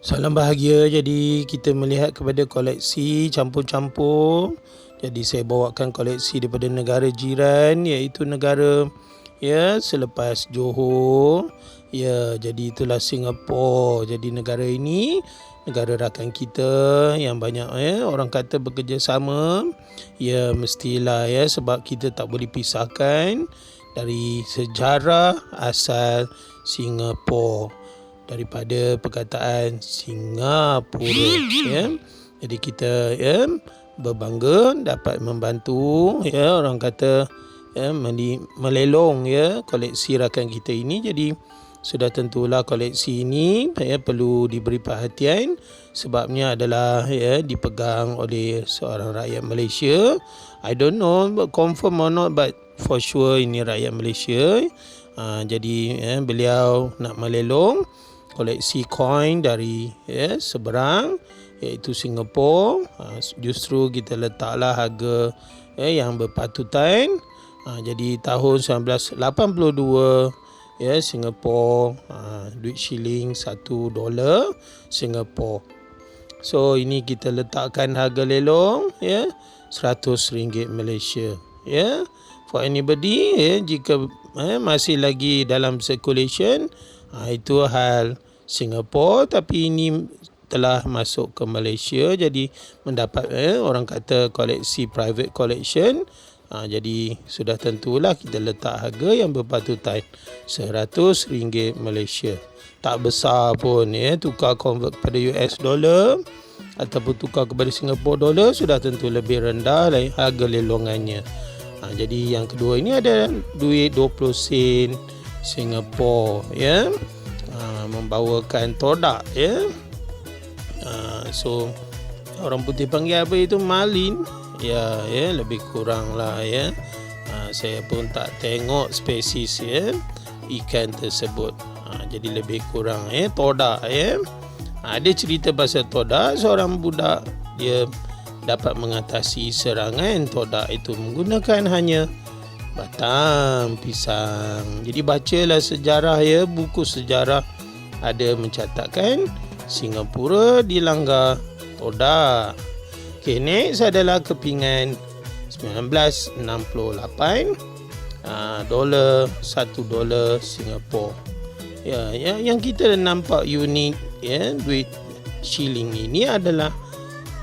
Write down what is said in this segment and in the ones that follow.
Salam bahagia. Jadi kita melihat kepada koleksi campur-campur. Jadi saya bawakan koleksi daripada negara jiran, iaitu negara selepas Johor. Jadi itulah Singapura. Jadi negara ini negara rakan kita yang banyak orang kata bekerjasama. Mestilah sebab kita tak boleh pisahkan dari sejarah asal Singapura, daripada perkataan Singapura. Jadi kita berbangga dapat membantu orang kata melelong koleksi rakan kita ini. Jadi sudah tentulah koleksi ini perlu diberi perhatian, sebabnya adalah dipegang oleh seorang rakyat Malaysia. I don't know confirm or not, but for sure ini rakyat Malaysia. Jadi beliau nak melelong koleksi koin dari seberang, iaitu Singapura. Justru kita letaklah harga yang berpatutan. Jadi tahun 1982 Singapura, duit shilling $1 Singapura. So ini kita letakkan harga lelong RM100 Malaysia. For anybody jika masih lagi dalam circulation, itu hal Singapura, tapi ini telah masuk ke Malaysia, jadi mendapat orang kata koleksi private collection. Jadi sudah tentulah kita letak harga yang berpatutan RM100 Malaysia. Tak besar pun tukar convert kepada US dollar ataupun tukar kepada Singapore dollar, sudah tentu lebih rendah harga lelongannya. Jadi yang kedua ini ada duit 20 sen Singapura membawakan todak so orang putih panggil apa itu, malin lebih kurang lah saya pun tak tengok spesies ikan tersebut. Jadi lebih kurang todak. Ada cerita pasal todak, seorang budak dia dapat mengatasi serangan todak itu menggunakan hanya batang pisang. Jadi bacalah sejarah buku sejarah ada mencatatkan Singapura dilanggar todak. Okay, next adalah kepingan 1968, $1 Singapura. Yang kita nampak unik duit shilling ini adalah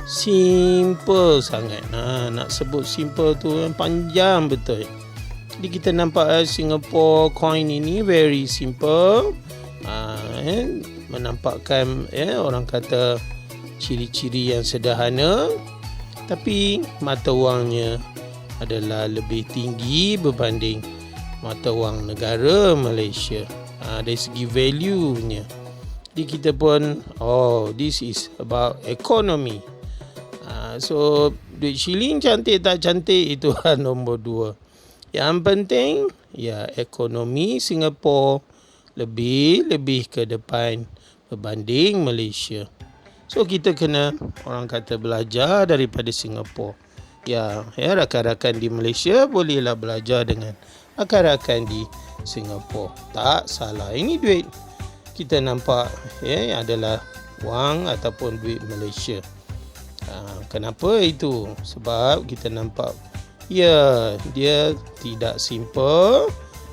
simple sangat. Nak sebut simple tu panjang betul. Jadi kita nampak Singapore coin ini very simple. Menampakkan orang kata ciri-ciri yang sederhana, tapi mata wangnya adalah lebih tinggi berbanding mata wang negara Malaysia. Dari segi value-nya. Jadi kita pun this is about economy. So duit shilling cantik tak cantik itu nombor 2. Yang penting ekonomi Singapura lebih ke depan berbanding Malaysia. So kita kena orang kata belajar daripada Singapura. Rakan-rakan di Malaysia bolehlah belajar dengan rakan-rakan di Singapura. Tak salah. Ini duit kita nampak adalah wang ataupun duit Malaysia. Kenapa itu? Sebab kita nampak dia tidak simple.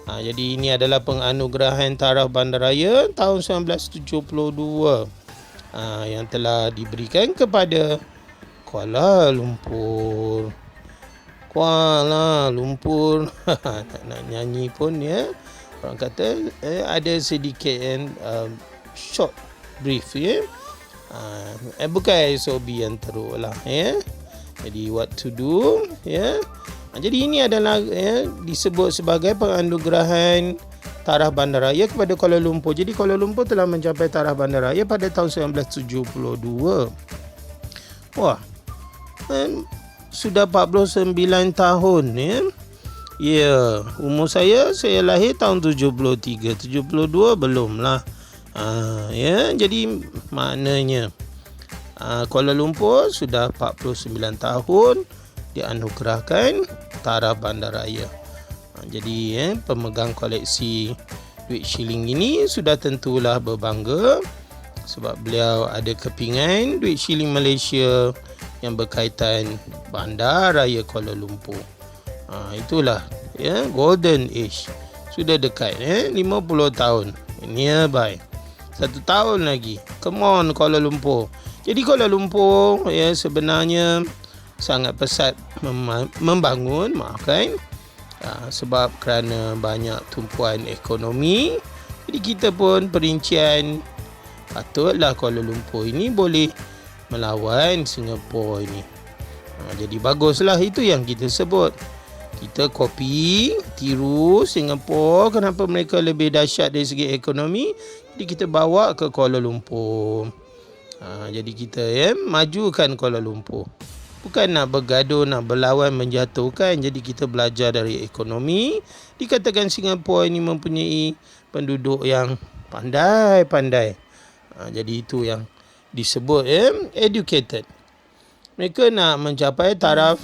Jadi ini adalah penganugerahan taraf bandaraya tahun 1972 yang telah diberikan kepada Kuala Lumpur. Nak nyanyi pun orang kata ada sedikit short brief bukan SOB yang teruk lah Jadi what to do Jadi ini adalah disebut sebagai penganugerahan taraf bandaraya kepada Kuala Lumpur. Jadi Kuala Lumpur telah mencapai taraf bandaraya pada tahun 1972. Wah, sudah 49 tahun umur saya lahir tahun 73, 72 belum lah. Jadi maknanya Kuala Lumpur sudah 49 tahun dianugerahkan taraf bandaraya. Jadi pemegang koleksi duit shilling ini sudah tentulah berbangga sebab beliau ada kepingan duit shilling Malaysia yang berkaitan Bandar Raya Kuala Lumpur. Itulah golden age. Sudah dekat 50 tahun. Nearby. 1 tahun lagi. Come on Kuala Lumpur. Jadi Kuala Lumpur sebenarnya sangat pesat membangun, sebab kerana banyak tumpuan ekonomi. Jadi kita pun perincian patutlah Kuala Lumpur ini boleh melawan Singapura ini. Jadi baguslah, itu yang kita sebut. Kita copy, tiru Singapura, kenapa mereka lebih dahsyat dari segi ekonomi. Jadi kita bawa ke Kuala Lumpur. Jadi kita majukan Kuala Lumpur. Bukan nak bergaduh, nak berlawan, menjatuhkan. Jadi kita belajar dari ekonomi. Dikatakan Singapura ini mempunyai penduduk yang pandai-pandai. Jadi itu yang disebut educated. Mereka nak mencapai taraf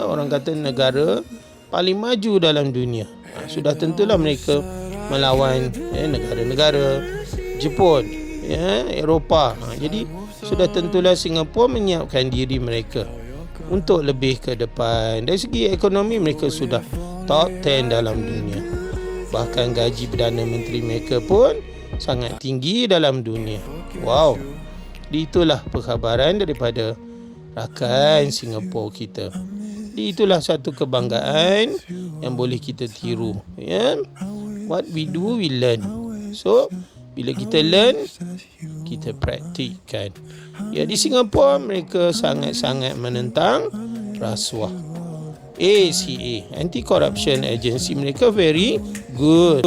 orang kata negara paling maju dalam dunia. Sudah tentulah mereka melawan negara-negara Jepun, Eropah. Jadi sudah tentulah Singapura menyiapkan diri mereka untuk lebih ke depan. Dari segi ekonomi mereka sudah top 10 dalam dunia. Bahkan gaji Perdana Menteri mereka pun sangat tinggi dalam dunia. Wow. Itulah perkhabaran daripada rakan Singapura kita. Itulah satu kebanggaan yang boleh kita tiru. What we do, we learn. So, bila kita learn, kita praktikkan. Di Singapura mereka sangat-sangat menentang rasuah. ACA, Anti Corruption Agency, mereka very good.